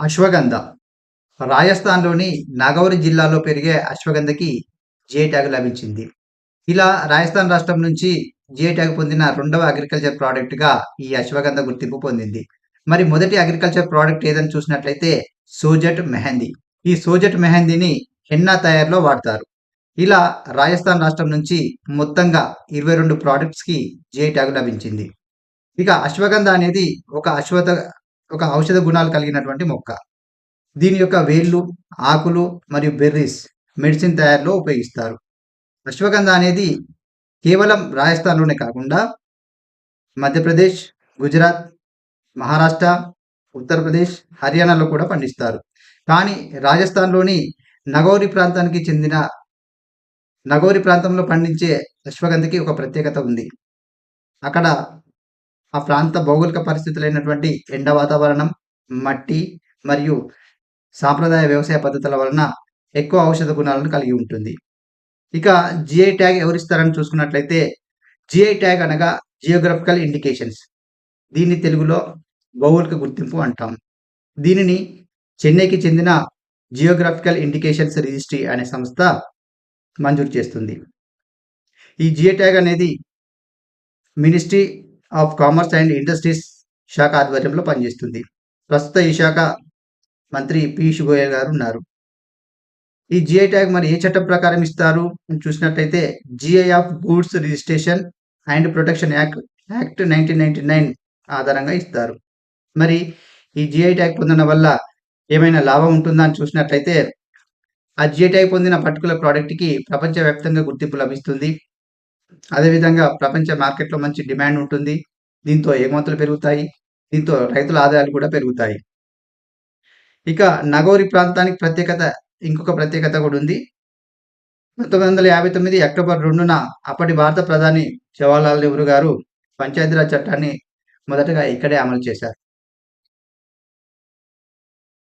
అశ్వగంధ రాజస్థాన్‌లోని నాగౌరి జిల్లాలో పెరిగే అశ్వగంధకి జిఐ ట్యాగ్ లభించింది. ఇలా రాజస్థాన్ రాష్ట్రం నుంచి జిఐ ట్యాగ్ పొందిన రెండవ అగ్రికల్చర్ ప్రాడక్ట్‌గా ఈ అశ్వగంధ గుర్తింపు పొందింది. మరి మొదటి అగ్రికల్చర్ ప్రాడక్ట్ ఏదని చూసినట్లయితే సోజట్ మెహందీ. ఈ సోజట్ మెహందీని హెన్నా తయారీలో వాడతారు. ఇలా రాజస్థాన్ రాష్ట్రం నుంచి మొత్తంగా 22 ప్రాడక్ట్స్‌కి జిఐ ట్యాగ్ లభించింది. ఇక అశ్వగంధ అనేది ఒక ఔషధ గుణాలు కలిగినటువంటి మొక్క. దీని యొక్క వేళ్ళు, ఆకులు మరియు బెర్రీస్ మెడిసిన్ తయారీలో ఉపయోగిస్తారు. అశ్వగంధ అనేది కేవలం రాజస్థాన్‌లోనే కాకుండా మధ్యప్రదేశ్, గుజరాత్, మహారాష్ట్ర, ఉత్తరప్రదేశ్, హర్యానాలో కూడా పండిస్తారు. కానీ రాజస్థాన్‌లోని నగౌరి ప్రాంతానికి చెందిన నగౌరి ప్రాంతంలో పండించే అశ్వగంధకి ఒక ప్రత్యేకత ఉంది. అక్కడ ఆ ప్రాంత భౌగోళిక పరిస్థితులైనటువంటి ఎండ వాతావరణం, మట్టి మరియు సాంప్రదాయ వ్యవసాయ పద్ధతుల వలన ఎక్కువ ఔషధ గుణాలను కలిగి ఉంటుంది. ఇక జిఐ ట్యాగ్ ఎవరిస్తారని చూసుకున్నట్లయితే, జిఐ ట్యాగ్ అనగా జియోగ్రాఫికల్ ఇండికేషన్స్. దీన్ని తెలుగులో భౌగోళిక గుర్తింపు అంటాం. దీనిని చెన్నైకి చెందిన జియోగ్రాఫికల్ ఇండికేషన్స్ రిజిస్ట్రీ అనే సంస్థ మంజూరు చేస్తుంది. ఈ జిఐ ట్యాగ్ అనేది ministry of commerce and industries శాఖ ఆధ్వర్యంలో పనిచేస్తుంది. ప్రస్తుత ఈ శాఖ మంత్రి పీయూష్ గోయల్ గారు ఉన్నారు. ఈ జిఐ ట్యాగ్ మరి ఏ చట్టం ప్రకారం ఇస్తారు అని చూసినట్లయితే GI of goods registration and protection act 1999 ఆధారంగా ఇస్తారు. మరి ఈ జిఐ ట్యాగ్ పొందడం వల్ల ఏమైనా లాభం ఉంటుందా అని చూసినట్లయితే ఆ జిఐ ట్యాగ్ పొందిన పర్టికులర్ ప్రోడక్ట్‌కి ప్రపంచవ్యాప్తంగా గుర్తింపు లభిస్తుంది. అదేవిధంగా ప్రపంచ మార్కెట్‌లో మంచి డిమాండ్ ఉంటుంది. దీంతో ఎగుమతులు పెరుగుతాయి. దీంతో రైతుల ఆదాయాలు కూడా పెరుగుతాయి. ఇక నగౌరి ప్రాంతానికి ఇంకొక ప్రత్యేకత కూడా ఉంది. 1959 అక్టోబర్ 2న అప్పటి భారత ప్రధాని జవహర్లాల్ నెహ్రూ గారు పంచాయతీరాజ్ చట్టాన్ని మొదటగా ఇక్కడే అమలు చేశారు.